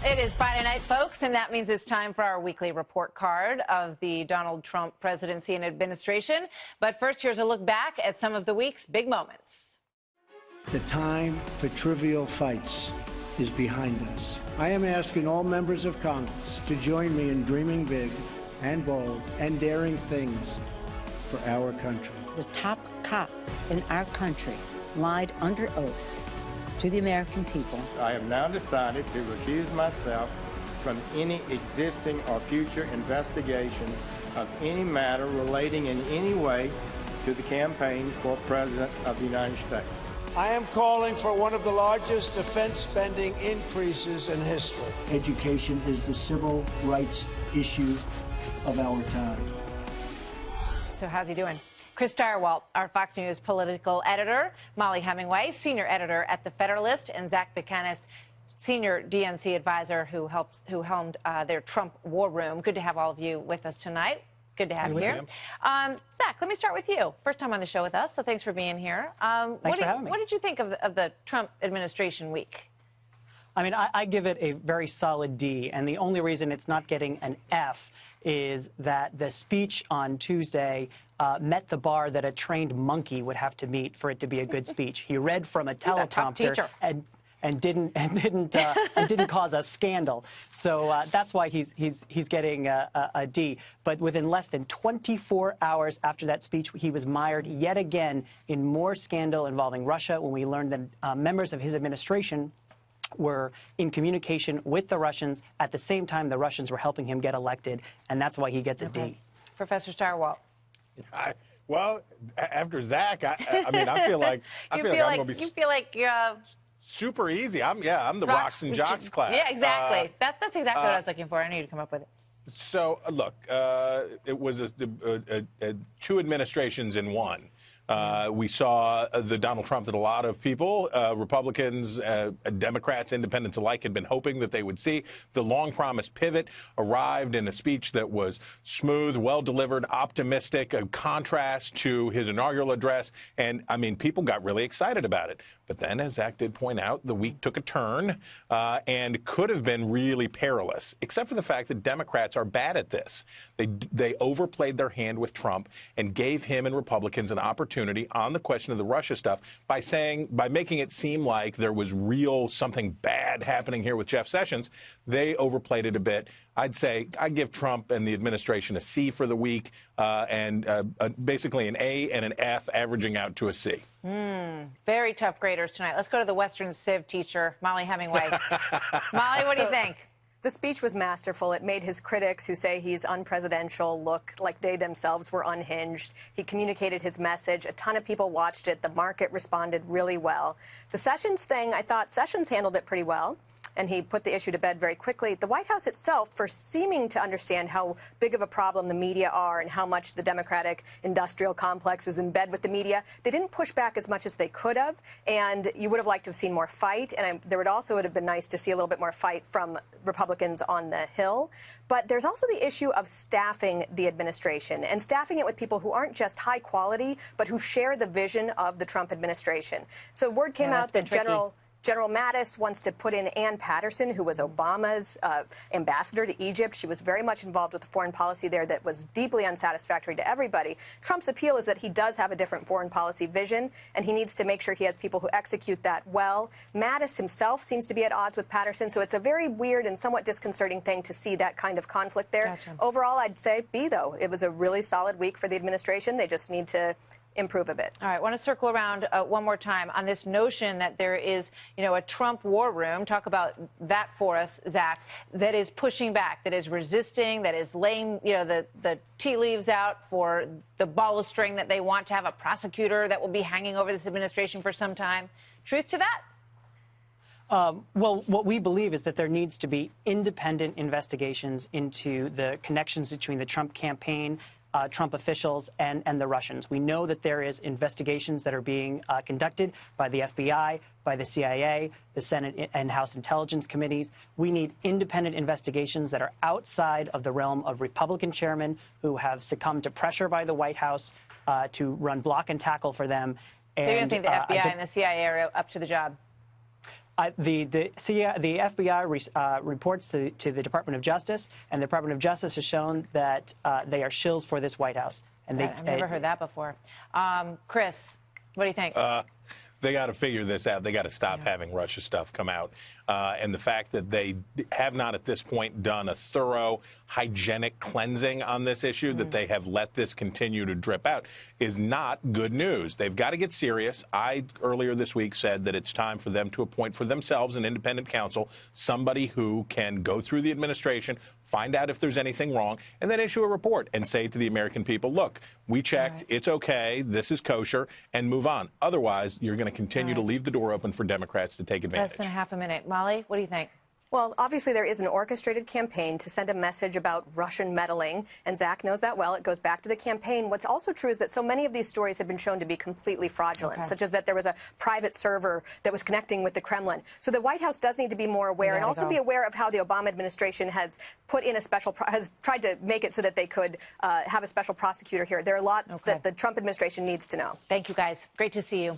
It is Friday night, folks, and that means it's time for our weekly report card of the Donald Trump presidency and administration. But first, here's a look back at some of the week's big moments. The time for trivial fights is behind us. I am asking all members of Congress to join me in dreaming big and bold and daring things for our country. The top cop in our country lied under oath to the American people. I have now decided to recuse myself from any existing or future investigation of any matter relating in any way to the campaign for President of the United States. I am calling for one of the largest defense spending increases in history. Education is the civil rights issue of our time. So how's he doing? Chris Stirewalt, our Fox News political editor, Molly Hemingway, senior editor at The Federalist, and Zach Buchanan, senior DNC advisor who helmed their Trump war room. Good to have all of you with us tonight. Good to have you here. Zach, let me start with you. First time on the show with us, so thanks for being here. Thanks for having me. What did you think of the Trump administration week? I mean, I give it a very solid D, and the only reason it's not getting an F is that the speech on Tuesday met the bar that a trained monkey would have to meet for it to be a good speech. He read from a teleprompter and didn't cause a scandal. So that's why he's getting a D. But within less than 24 hours after that speech, he was mired yet again in more scandal involving Russia, when we learned that members of his administration were in communication with the Russians at the same time the Russians were helping him get elected, and that's why he gets a D. Professor Stirewalt. Well, after Zach, I mean, I feel like I'm going to be. You feel like super easy. I'm the Rocks and Jocks class. Yeah, exactly. That's exactly what I was looking for. I knew you'd come up with it. So look, it was two administrations in one. We saw the Donald Trump that a lot of people, Republicans, Democrats, independents alike, had been hoping that they would see. The long-promised pivot arrived in a speech that was smooth, well-delivered, optimistic, a contrast to his inaugural address. And, I mean, people got really excited about it. But then, as Zach did point out, the week took a turn and could have been really perilous, except for the fact that Democrats are bad at this. They overplayed their hand with Trump and gave him and Republicans an opportunity on the question of the Russia stuff by making it seem like there was something bad happening here with Jeff Sessions. They overplayed it a bit. I'd say I'd give Trump and the administration a C for the week, and basically an A and an F, averaging out to a C. Very tough graders tonight. Let's go to the Western Civ teacher, Molly Hemingway. Molly, what do you think? The speech was masterful. It made his critics, who say he's unpresidential, look like they themselves were unhinged. He communicated his message. A ton of people watched it. The market responded really well. The Sessions thing, I thought Sessions handled it pretty well, and he put the issue to bed very quickly. The White House itself, for seeming to understand how big of a problem the media are and how much the Democratic industrial complex is in bed with the media, they didn't push back as much as they could have, and you would have liked to have seen more fight, and there would have been nice to see a little bit more fight from Republicans on the Hill. But there's also the issue of staffing the administration, and staffing it with people who aren't just high quality, but who share the vision of the Trump administration. So word came out that General Mattis wants to put in Ann Patterson, who was Obama's ambassador to Egypt. She was very much involved with the foreign policy there that was deeply unsatisfactory to everybody. Trump's appeal is that he does have a different foreign policy vision, and he needs to make sure he has people who execute that well. Mattis himself seems to be at odds with Patterson, so it's a very weird and somewhat disconcerting thing to see that kind of conflict there. Gotcha. Overall, I'd say B, though. It was a really solid week for the administration. They just need to improve a bit. All right, I want to circle around one more time on this notion that there is, a Trump war room. Talk about that for us, Zach, that is pushing back, that is resisting, that is laying, the tea leaves out for the ball of string that they want to have a prosecutor that will be hanging over this administration for some time. Truth to that? Well, what we believe is that there needs to be independent investigations into the connections between the Trump campaign, Trump officials, and the Russians. We know that there is investigations that are being conducted by the FBI, by the CIA, the Senate and House Intelligence Committees. We need independent investigations that are outside of the realm of Republican chairmen who have succumbed to pressure by the White House to run block and tackle for them. So you don't think the FBI and the CIA are up to the job? The FBI reports to the Department of Justice, and the Department of Justice has shown that they are shills for this White House. And I've never heard that before. Chris, what do you think? They got to figure this out. They got to stop having Russia stuff come out. And the fact that they have not at this point done a thorough hygienic cleansing on this issue, that they have let this continue to drip out, is not good news. They've got to get serious. I, earlier this week, said that it's time for them to appoint for themselves an independent counsel, somebody who can go through the administration, find out if there's anything wrong, and then issue a report and say to the American people, look, we checked, it's okay, this is kosher, and move on. Otherwise, you're going to continue to leave the door open for Democrats to take advantage. Less than half a minute. Molly, what do you think? Well, obviously there is an orchestrated campaign to send a message about Russian meddling, and Zach knows that well. It goes back to the campaign. What's also true is that so many of these stories have been shown to be completely fraudulent, such as that there was a private server that was connecting with the Kremlin. So the White House does need to be more aware and also be aware of how the Obama administration has put in has tried to make it so that they could have a special prosecutor here. There are lots that the Trump administration needs to know. Thank you, guys. Great to see you.